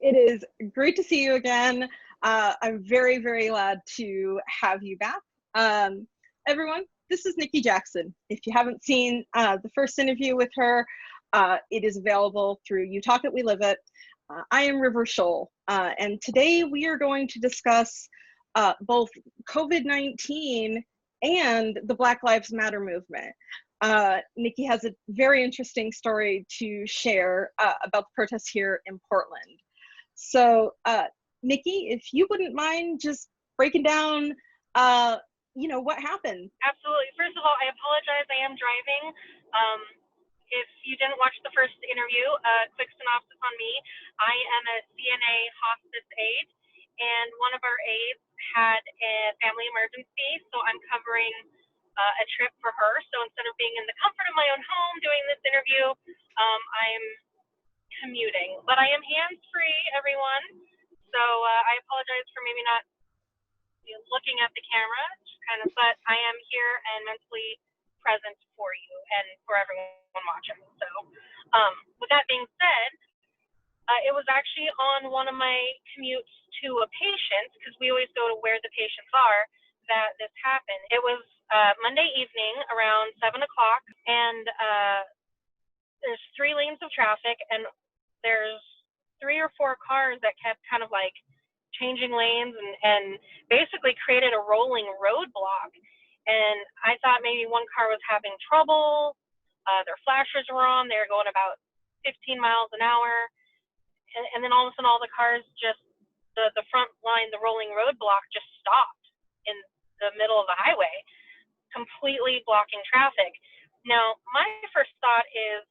It is great to see you again. I'm very, very glad to have you back. Everyone, this is Nikki Jackson. If you haven't seen the first interview with her, it is available through You Talk It, We Live It. I am River Scholl, and today we are going to discuss both COVID-19 and the Black Lives Matter movement. Nikki has a very interesting story to share about the protests here in Portland. So, Nikki, if you wouldn't mind just breaking down, what happened. Absolutely. First of all, I apologize. I am driving. If you didn't watch the first interview, quick synopsis on me. I am a CNA hospice aide, and one of our aides had a family emergency, so I'm covering a trip for her. So instead of being in the comfort of my own home doing this interview, I'm commuting. But I am hands-free, everyone. So I apologize for maybe not looking at the camera, but I am here and mentally present for you and for everyone watching. So with that being said, it was actually on one of my commutes to a patient, because we always go to where the patients are, that this happened. It was Monday evening around 7 o'clock, and there's 3 lanes of traffic, and there's 3 or 4 cars that kept kind of like changing lanes and basically created a rolling roadblock. And I thought maybe one car was having trouble. Their flashers were on. They were going about 15 miles an hour. And then all of a sudden, all the cars just, the front line, the rolling roadblock just stopped in the middle of the highway, completely blocking traffic. Now, my first thought is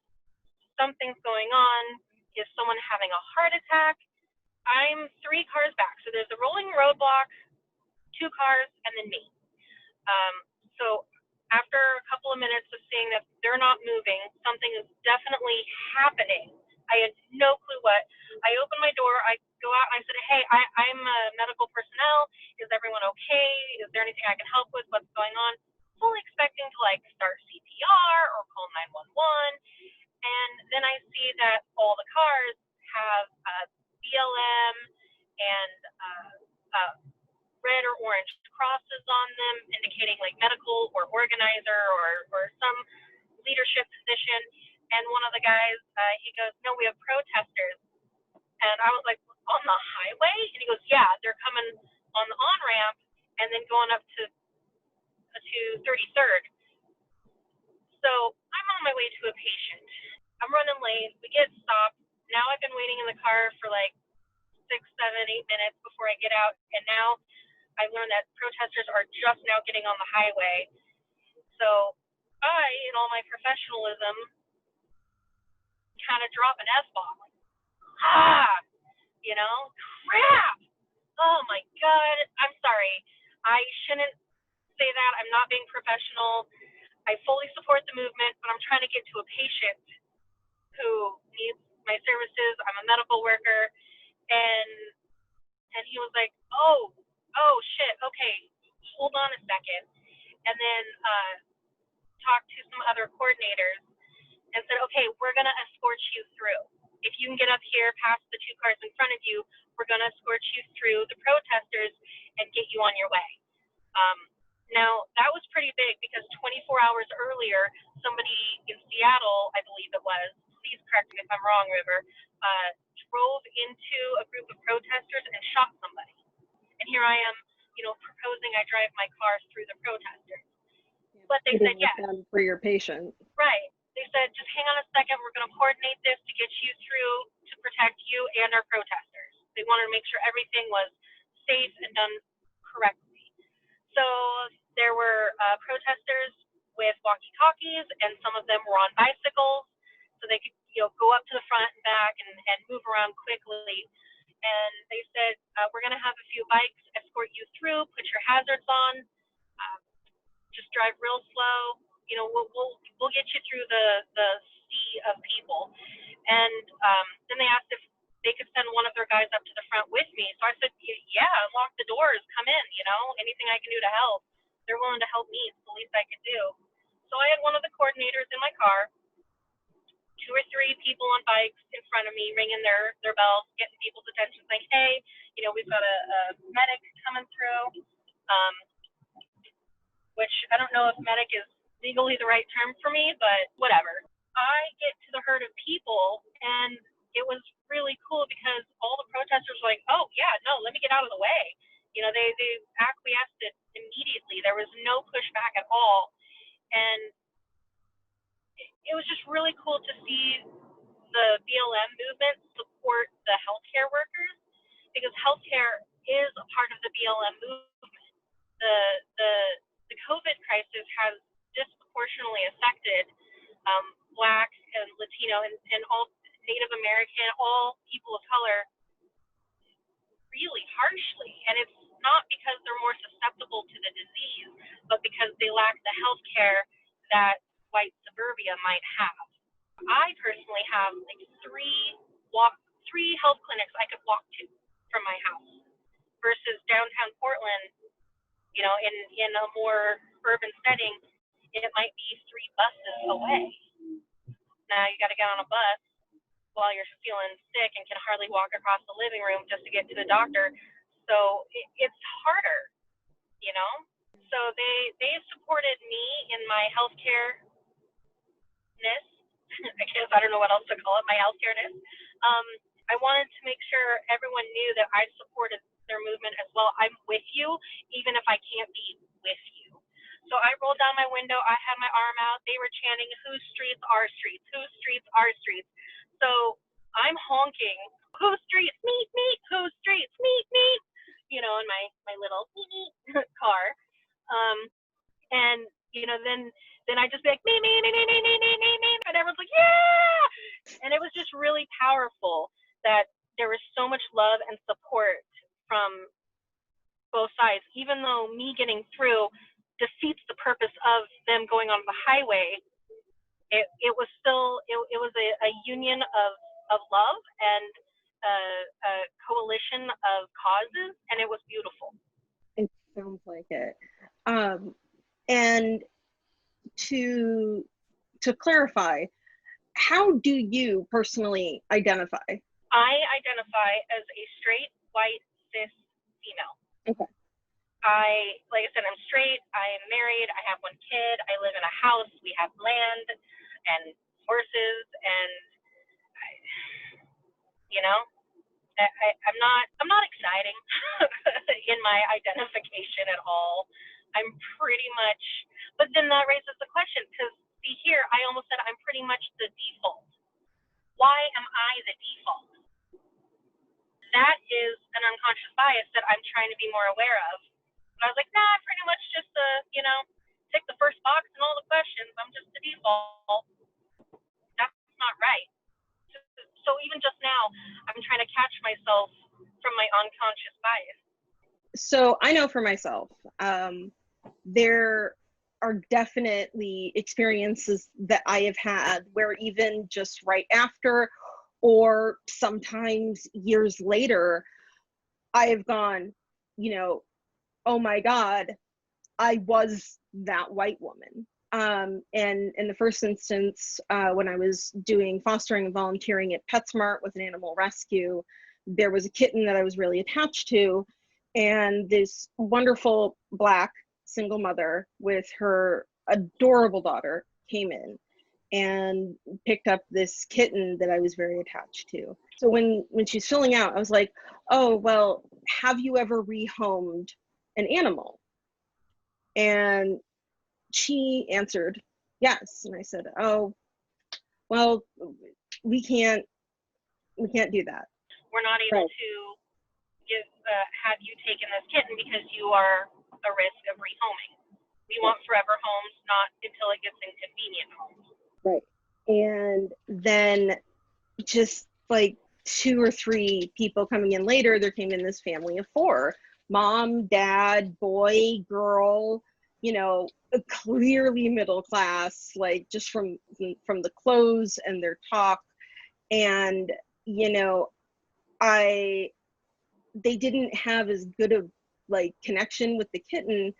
something's going on. Is someone having a heart attack? I'm 3 cars back. So there's a rolling roadblock, 2 cars, and then me. So after a couple of minutes of seeing that they're not moving, something is definitely happening. I had no clue what. I opened my door. I go out. And I said, hey, I'm medical personnel. Is everyone okay? Is there anything I can help with? What's going on? Fully expecting to start CPR or call 911. And then I see that all the cars have BLM and red or orange crosses on them, indicating medical or organizer or some leadership position. And one of the guys, he goes, no, we have protesters. And I was like, on the highway? And he goes, yeah, they're coming on the on-ramp and then going up to 33rd. So I'm on my way to a patient. I'm running late. We get stopped. Now I've been waiting in the car for 6, 7, 8 minutes before I get out. And now I learned that protesters are just now getting on the highway. So I, in all my professionalism, kind of drop an F-bomb. Crap! Oh my God, I'm sorry. I shouldn't say that. I'm not being professional. I fully support the movement, but I'm trying to get to a patient who needs my services. I'm a medical worker. And he was like, oh shit, okay, hold on a second. And then talked to some other coordinators and said, okay, we're going to escort you through. If you can get up here past the 2 cars in front of you, we're going to escort you through the protesters and get you on your way. Now, that was pretty big, because 24 hours earlier, somebody in Seattle, I believe it was, please correct me if I'm wrong, River, drove into a group of protesters and shot somebody. And here I am, proposing I drive my car through the protesters. But they said, yes. For your patient. Right. They said, just hang on a second. We're going to coordinate this to get you through to protect you and our protesters. They wanted to make sure everything was safe and done correctly. So there were protesters with walkie-talkies, and some of them were on bicycles, so they could go up to the front and back and move around quickly. And they said, we're going to have a few bikes escort you through, put your hazards on, just drive real slow. We'll get you through the sea of people. And then they asked if they could send one of their guys up to the front with me. So I said, yeah, unlock the doors, come in, anything I can do to help. They're willing to help me. It's the least I could do. So I had one of the coordinators in my car, 2 or 3 people on bikes in front of me ringing their bells, getting people's attention, saying, hey, we've got a medic coming through, which I don't know if medic is legally the right term for me, but whatever. I get to the herd of people, and it was really cool because all the protesters were like, oh, yeah, no, let me get out of the way. They acquiesced it immediately. There was no pushback at all. And it was just really cool to see the BLM movement support the healthcare workers, because healthcare is a part of the BLM movement. The COVID crisis has disproportionately affected Black and Latino and all Native American, all people of color, really harshly. And it's not because they're more susceptible to the disease, but because they lack the health care that white suburbia might have. I personally have like three health clinics I could walk to from my house, versus downtown Portland, in a more urban setting, it might be 3 buses away. Now you got to get on a bus while you're feeling sick and can hardly walk across the living room just to get to the doctor. So it's harder, So they supported me in my healthcare-ness. I guess I don't know what else to call it, my healthcare-ness. I wanted to make sure everyone knew that I supported their movement as well. I'm with you, even if I can't be with you. So I rolled down my window. I had my arm out. They were chanting, whose streets are streets? Whose streets are streets? So I'm honking, whose streets? Meet, meet. Whose streets? Meet, meet. In my little car. And, then I just be like, me, and everyone's like, yeah! And it was just really powerful that there was so much love and support from both sides, even though me getting through defeats the purpose of them going on the highway. It was still, it was a union of love and a coalition of causes, and it was beautiful. It sounds like it. And to clarify, how do you personally identify? I identify as a straight, white, cis female. Okay. Like I said, I'm straight, I am married, I have 1 kid, I live in a house, we have land and horses, and I'm not exciting in my identification at all. I'm pretty much, but then that raises the question, because see here, I almost said I'm pretty much the default. Why am I the default? That is an unconscious bias that I'm trying to be more aware of. But I was like, nah, I'm pretty much just tick the first box in all the questions. I'm just the default. That's not right. So even just now, I'm trying to catch myself from my unconscious bias. So I know for myself, there are definitely experiences that I have had where even just right after, or sometimes years later, I have gone, oh my God, I was that white woman. And in the first instance, when I was doing fostering and volunteering at PetSmart with an animal rescue, there was a kitten that I was really attached to, and this wonderful Black single mother with her adorable daughter came in and picked up this kitten that I was very attached to. So when she's filling out, I was like, oh, well, have you ever rehomed an animal? And she answered yes. And I said, oh, well, we can't do that. We're not able to have you taken this kitten because you are a risk of rehoming. We want forever homes, not until it gets inconvenient homes. Right. And then just like 2 or 3 people coming in later, there came in this family of 4, mom, dad, boy, girl, clearly middle class, like just from the clothes and their talk. And, they didn't have as good of like connection with the kitten,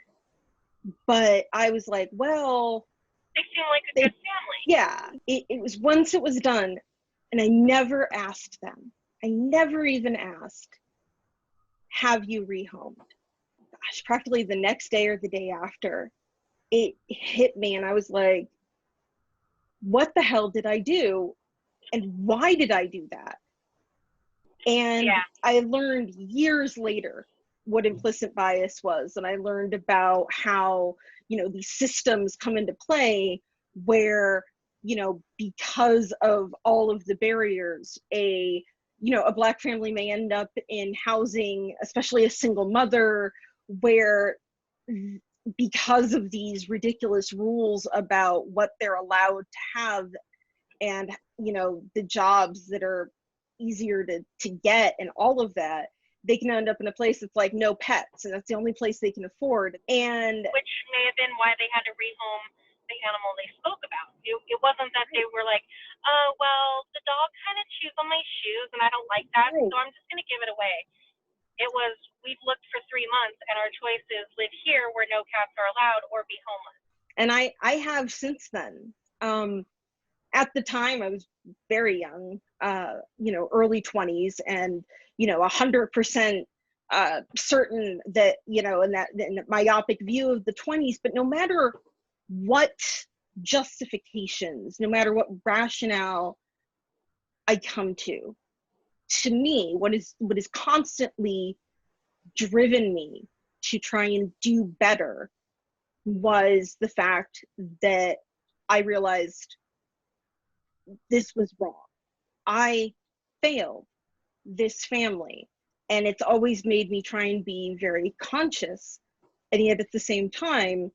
but I was like, well, they They seem like a good family. Yeah, it was once it was done, and I never asked them. I never even asked, have you rehomed? Gosh, practically the next day or the day after, it hit me, and I was like, what the hell did I do? And why did I do that? And Yeah. I learned years later what implicit bias was. And I learned about how, these systems come into play where, because of all of the barriers, a Black family may end up in housing, especially a single mother, where because of these ridiculous rules about what they're allowed to have and, the jobs that are easier to get and all of that, they can end up in a place that's like no pets, and that's the only place they can afford. And which may have been why they had to rehome the animal they spoke about. It wasn't that they were like, well, the dog kind of chews on my shoes and I don't like that, so I'm just going to give it away. It was, we've looked for 3 months and our choice is live here where no cats are allowed or be homeless. And I have since then. At the time, I was very young, early 20s, and 100% certain that in that myopic view of the 20s. But no matter what justifications, no matter what rationale I come to me, what is constantly driven me to try and do better was the fact that I realized this was wrong. I failed this family, and it's always made me try and be very conscious. And yet at the same time,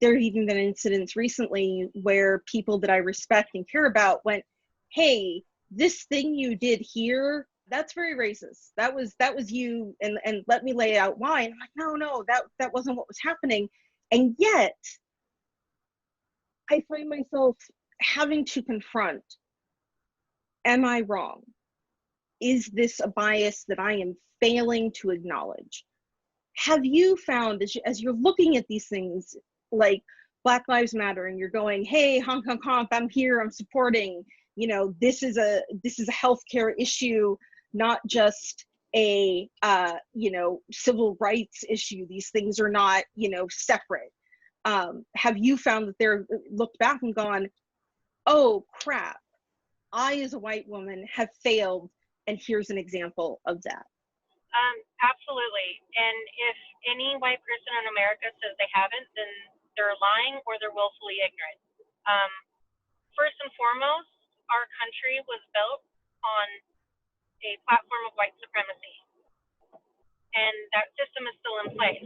there have even been incidents recently where people that I respect and care about went, hey, this thing you did here, that's very racist. That was you, and let me lay out why. And I'm like, no, that wasn't what was happening. And yet I find myself having to confront, am I wrong? Is this a bias that I am failing to acknowledge? Have you found, as you're looking at these things like Black Lives Matter, and you're going, hey, honk, honk, honk, I'm here, I'm supporting, this is a healthcare issue, not just a civil rights issue. These things are not separate. Have you found that they're looked back and gone, oh crap, I as a white woman have failed, and here's an example of that? Absolutely. And if any white person in America says they haven't, then they're lying or they're willfully ignorant. First and foremost, our country was built on a platform of white supremacy, and that system is still in place.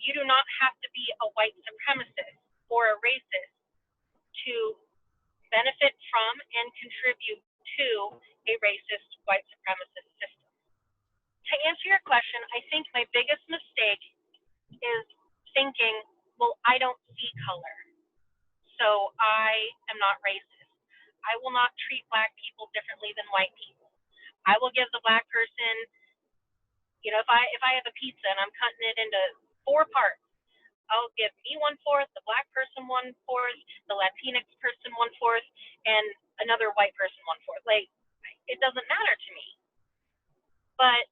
You do not have to be a white supremacist or a racist to benefit from and contribute to a racist white supremacist system. To answer your question, I think my biggest mistake is thinking, well, I don't see color, so I am not racist. I will not treat Black people differently than white people. I will give the Black person, if I have a pizza and I'm cutting it into 4 parts, I'll give me 1/4, the Black person 1/4, the Latinx person 1/4, and another white person 1/4. Like, it doesn't matter to me. But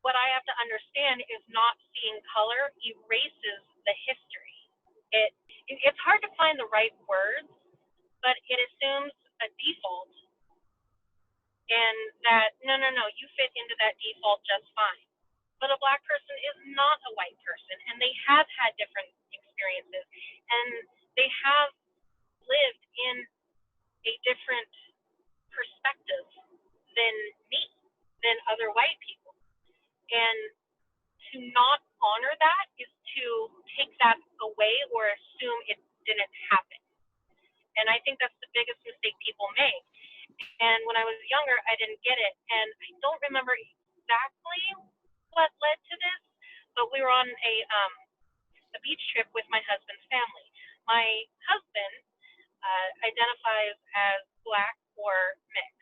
what I have to understand is not seeing color erases the history. It's hard to find the right words, but it assumes a default, and that no, you fit into that default just fine. But a Black person is not a white person, and they have had different experiences, and they have lived in a different perspective than me, than other white people. And to not honor that is to take that away or assume it didn't happen. And I think that's the biggest mistake people make. And when I was younger, I didn't get it. And I don't remember exactly what led to this, but we were on a beach trip with my husband's family. My husband identifies as Black or mixed.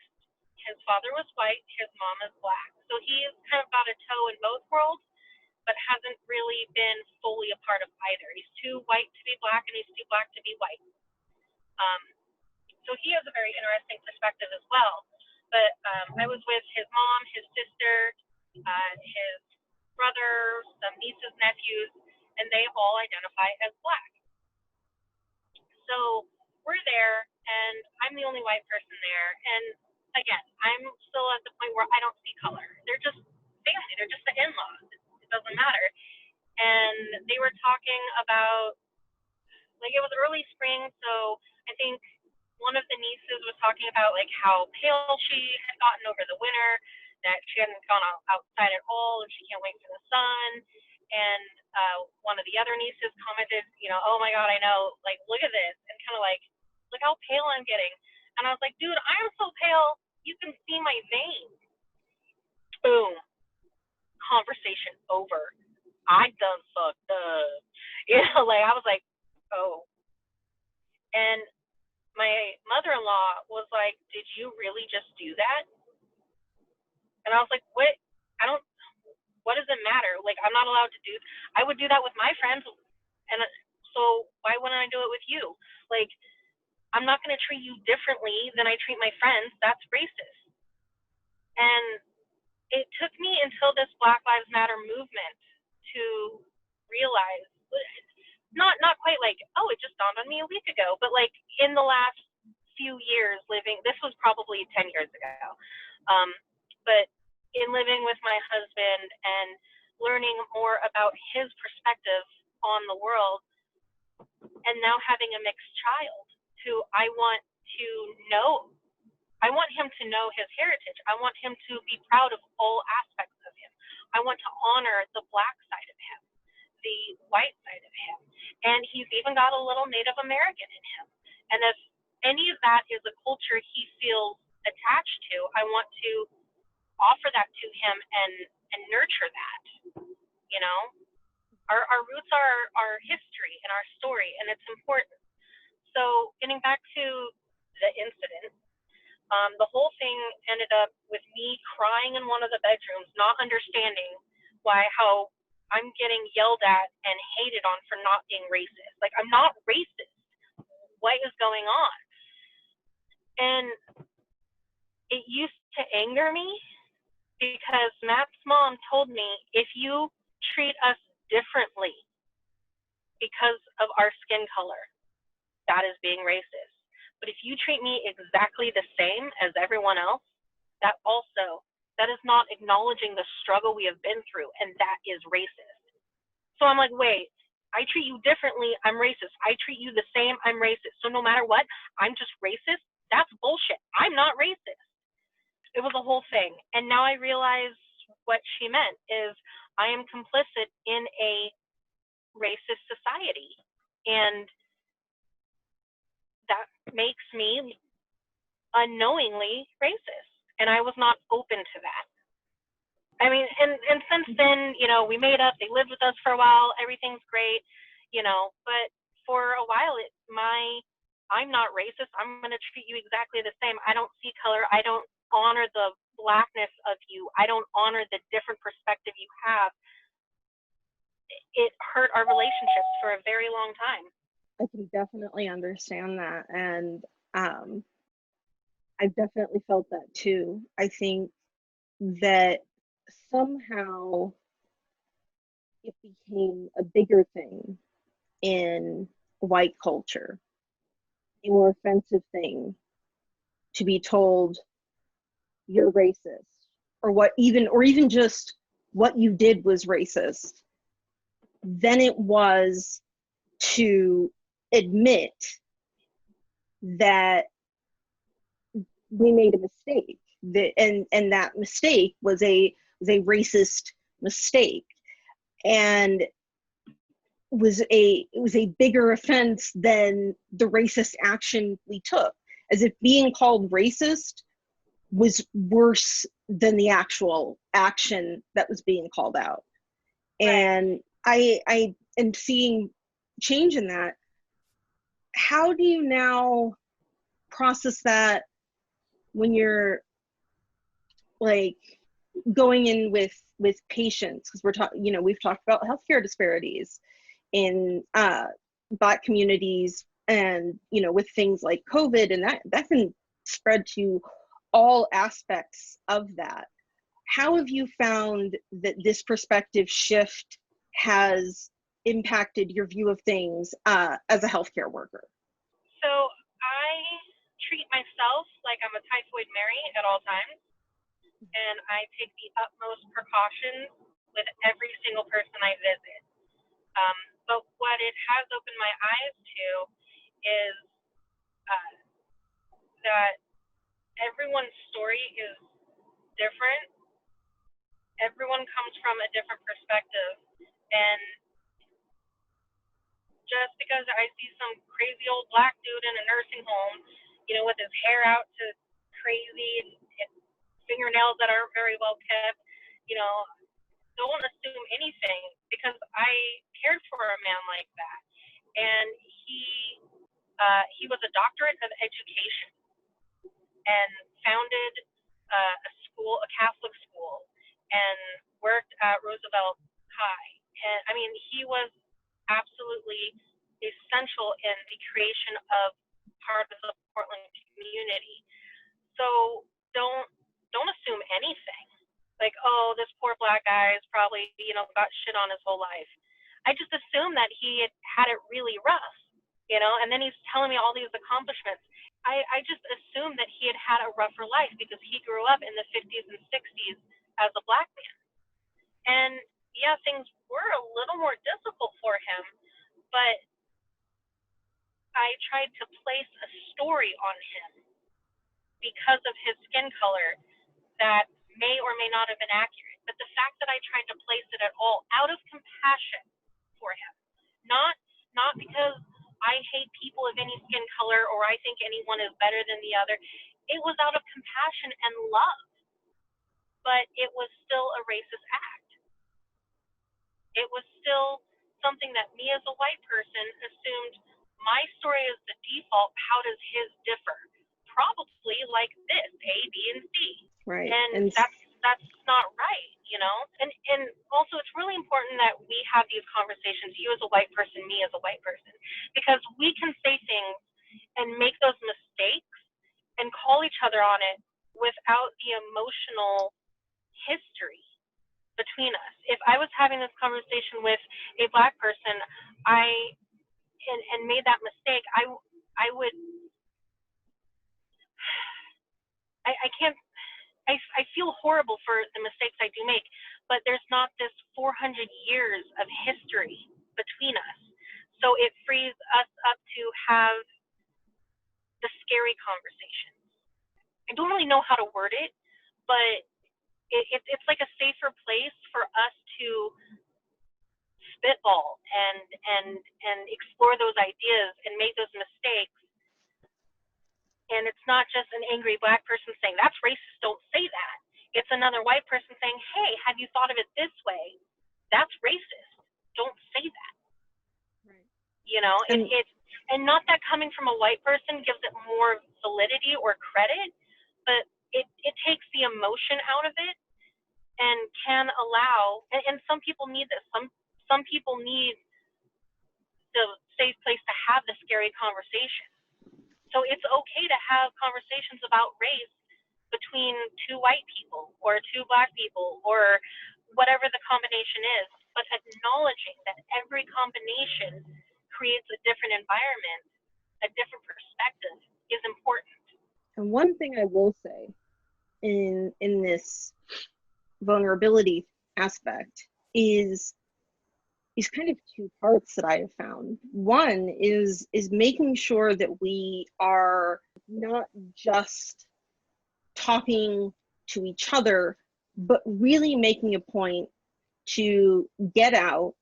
His father was white, his mom is Black. So he is kind of got a toe in both worlds. but hasn't really been fully a part of either. He's too white to be black, and he's too black to be white. So he has a very interesting perspective as well. But I was with his mom, his sister, his brother, some nieces, nephews, and they all identify as black. So we're there, and I'm the only white person there. And again, I'm still at the point where I don't see color. They're just family. They're just the in-laws. It doesn't matter. And they were talking about, like, it was early spring, so I think one of the nieces was talking about, like, how pale she had gotten over the winter, that she hadn't gone outside at all, and she can't wait for the sun. And one of the other nieces commented, you know, oh my God, I know, like, look at this, and kind of like, look how pale I'm getting. And I was like, dude, I'm so pale, you can see my veins. Boom. Conversation over. I done fucked up. You know, like, I was like, oh. And my mother-in-law was like, did you really just do that? And I was like, what? What does it matter? Like, I'm not allowed to do, I would do that with my friends. And so why wouldn't I do it with you? Like, I'm not going to treat you differently than I treat my friends. That's racist. And it took me until this Black Lives Matter movement to realize, not quite like, oh, it just dawned on me a week ago, but like in the last few years living, this was probably 10 years ago, but in living with my husband and learning more about his perspective on the world, and now having a mixed child who I want to know. I want him to know his heritage. I want him to be proud of all aspects of him. I want to honor the Black side of him, the white side of him. And he's even got a little Native American in him. And if any of that is a culture he feels attached to, I want to offer that to him and nurture that. You know, our roots are our history and our story, and it's important. So getting back to the incident, the whole thing ended up with me crying in one of the bedrooms, not understanding how I'm getting yelled at and hated on for not being racist. Like, I'm not racist. What is going on? And it used to anger me because Matt's mom told me, if you treat us differently because of our skin color, that is being racist. But if you treat me exactly the same as everyone else, that is not acknowledging the struggle we have been through, and that is racist. So I'm like, wait, I treat you differently, I'm racist. I treat you the same, I'm racist. So no matter what, I'm just racist? That's bullshit. I'm not racist. It was a whole thing. And now I realize what she meant is I am complicit in a racist society. And that makes me unknowingly racist. And I was not open to that. I mean, and since then, you know, we made up, they lived with us for a while, everything's great, you know, but for a while, I'm not racist, I'm going to treat you exactly the same. I don't see color, I don't honor the Blackness of you, I don't honor the different perspective you have. It hurt our relationships for a very long time. I can definitely understand that, and I've definitely felt that too. I think that somehow it became a bigger thing in white culture, a more offensive thing to be told you're racist, or even just what you did was racist, than it was to admit that we made a mistake, and that mistake was a racist mistake, and it was a bigger offense than the racist action we took, as if being called racist was worse than the actual action that was being called out. And I am seeing change in that. How do you now process that when you're like going in with patients, because we're talking, you know, we've talked about healthcare disparities in Black communities, and, you know, with things like COVID, and that can spread to all aspects of that. How have you found that this perspective shift has impacted your view of things as a healthcare worker? So I treat myself like I'm a typhoid Mary at all times, and I take the utmost precautions with every single person I visit. But what it has opened my eyes to is that everyone's story is different. Everyone comes from a different perspective, and just because I see some crazy old Black dude in a nursing home, you know, with his hair out to crazy and fingernails that aren't very well kept, you know, don't assume anything, because I cared for a man like that, and he was a doctorate of education and founded a school, a Catholic school, and worked at Roosevelt High. And I mean, he was absolutely essential in the creation of part of the Portland community. So don't assume anything. Like, oh, this poor Black guy is probably, you know, got shit on his whole life. I just assumed that he had it really rough, you know, and then he's telling me all these accomplishments. I just assumed that he had a rougher life because he grew up in the 50s and 60s as a Black man. And yeah, things were a little more difficult for him, but I tried to place a story on him because of his skin color that may or may not have been accurate. But the fact that I tried to place it at all out of compassion for him, not because I hate people of any skin color or I think anyone is better than the other. It was out of compassion and love, but it was still a racist act. It was still something that me as a white person assumed my story is the default. How does his differ? Probably like this, A, B, and C. Right. And that's not right, you know? And also it's really important that we have these conversations, you as a white person, me as a white person, because we can say things and make those mistakes and call each other on it without the emotional history between us. If I was having this conversation with a Black person, and made that mistake, I can't. I feel horrible for the mistakes I do make, but there's not this 400 years of history between us. So it frees us up to have the scary conversations. I don't really know how to word it, but it's like a safer place for us to spitball and explore those ideas and make those mistakes. And it's not just an angry Black person saying, that's racist, don't say that. It's another white person saying, hey, have you thought of it this way? That's racist. Don't say that. Right. You know, and not that coming from a white person gives it more validity or credit, but it takes the emotion out of it and can allow, and some people need this. Some people need the safe place to have the scary conversation. So it's okay to have conversations about race between two white people or two Black people or whatever the combination is, but acknowledging that every combination creates a different environment, a different perspective is important. And one thing I will say in this vulnerability aspect is kind of two parts that I have found. One is making sure that we are not just talking to each other, but really making a point to get out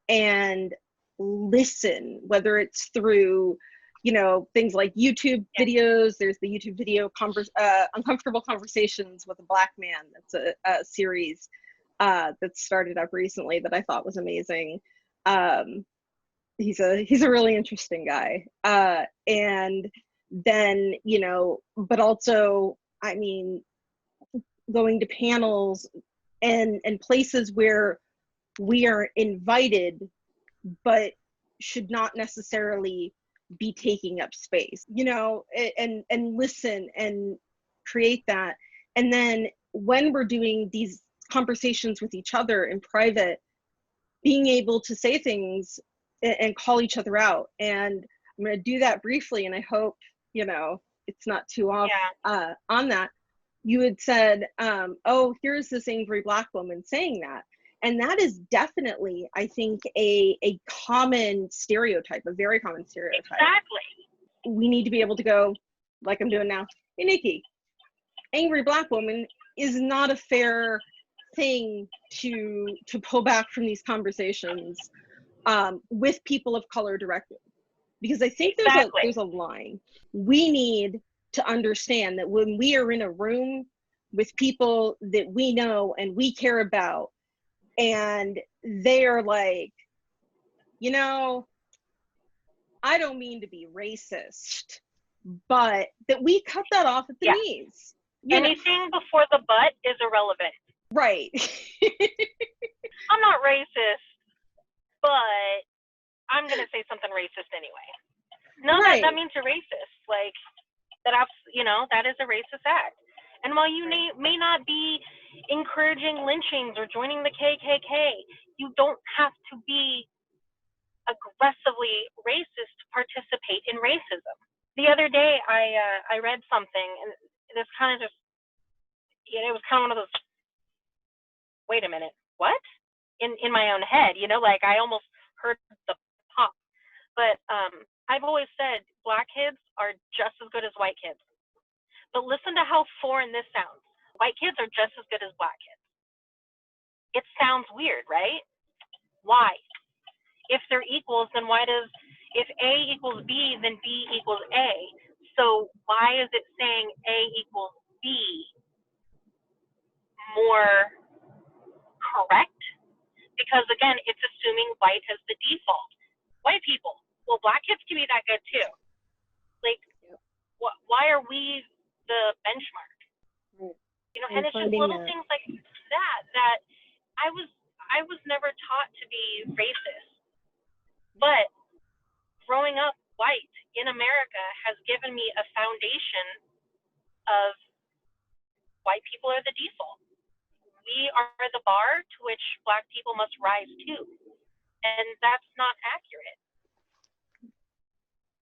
and listen, whether it's through, you know, things like YouTube videos. There's the YouTube video Uncomfortable Conversations with a Black Man. That's a series that started up recently that I thought was amazing. He's a really interesting guy. And then, you know, but also, I mean, going to panels and places where we are invited, but should not necessarily be taking up space, you know, and listen and create that. And then when we're doing these conversations with each other in private, being able to say things and call each other out. And I'm going to do that briefly, and I hope, you know, it's not too off on that. You had said, oh, here's this angry Black woman saying that. And that is definitely, I think, a common stereotype, a very common stereotype. Exactly. We need to be able to go, like I'm doing now, hey, Nikki, angry Black woman is not a fair thing to pull back from these conversations with people of color directly. Because I think there's a line. We need to understand that when we are in a room with people that we know and we care about, and they are like, you know, I don't mean to be racist, but that we cut that off at the knees. Anything before the but is irrelevant. Right. I'm not racist, but I'm going to say something racist anyway. No, right. that means you're racist. Like, that, you know, that is a racist act. And while you may not be encouraging lynchings or joining the KKK, you don't have to be aggressively racist to participate in racism. The other day, I read something, and this kind of just, you know, it was kind of one of those, wait a minute, what? In my own head, you know, like I almost heard the pop. But I've always said Black kids are just as good as white kids. But listen to how foreign this sounds. White kids are just as good as Black kids. It sounds weird, right? Why? If they're equals, then if A equals B, then B equals A. So why is it saying A equals B more correct? Because again, it's assuming white as the default. White people, well, Black kids can be that good too. Like, why are we the benchmark? You know, and it's just little things like that I was never taught to be racist. But growing up white in America has given me a foundation of white people are the default. We are the bar to which Black people must rise to. And that's not accurate.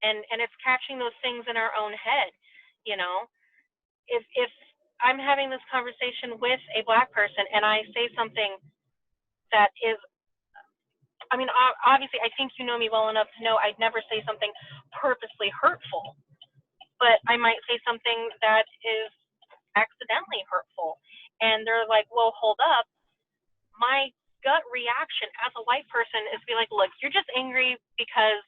And it's catching those things in our own head, you know. If I'm having this conversation with a Black person and I say something that is, I mean, obviously, I think you know me well enough to know I'd never say something purposely hurtful, but I might say something that is accidentally hurtful. And they're like, well, hold up. My gut reaction as a white person is to be like, look, you're just angry because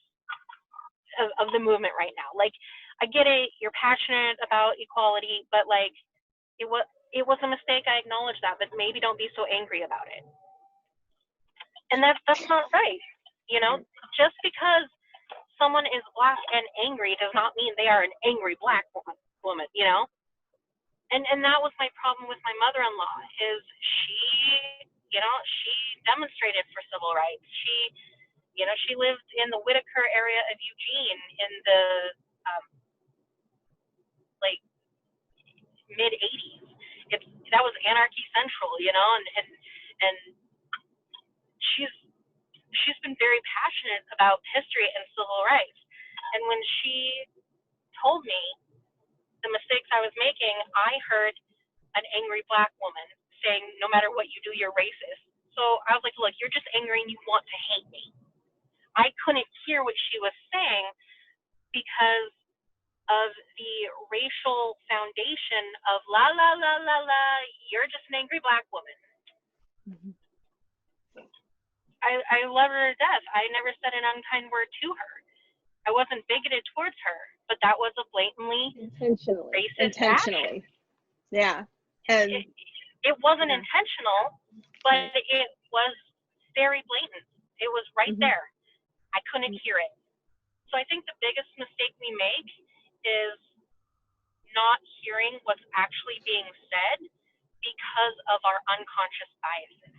of the movement right now. Like, I get it, you're passionate about equality, but like, it was a mistake, I acknowledge that, but maybe don't be so angry about it. And that's not right. You know, just because someone is Black and angry does not mean they are an angry Black woman, you know? And that was my problem with my mother-in-law, is she, you know, she demonstrated for civil rights. She lived in the Whitaker area of Eugene in the like mid 80s. That was Anarchy Central, you know, and she's been very passionate about history and civil rights. And when she told me the mistakes I was making, I heard an angry Black woman saying, no matter what you do, you're racist. So I was like, look, you're just angry and you want to hate me. I couldn't hear what she was saying because of the racial foundation of la, la, la, la, la, you're just an angry Black woman. Mm-hmm. I love her to death. I never said an unkind word to her. I wasn't bigoted towards her, but that was a blatantly racist action. Yeah. And it wasn't intentional, but it was very blatant. It was right there. I couldn't hear it. So I think the biggest mistake we make is not hearing what's actually being said because of our unconscious biases.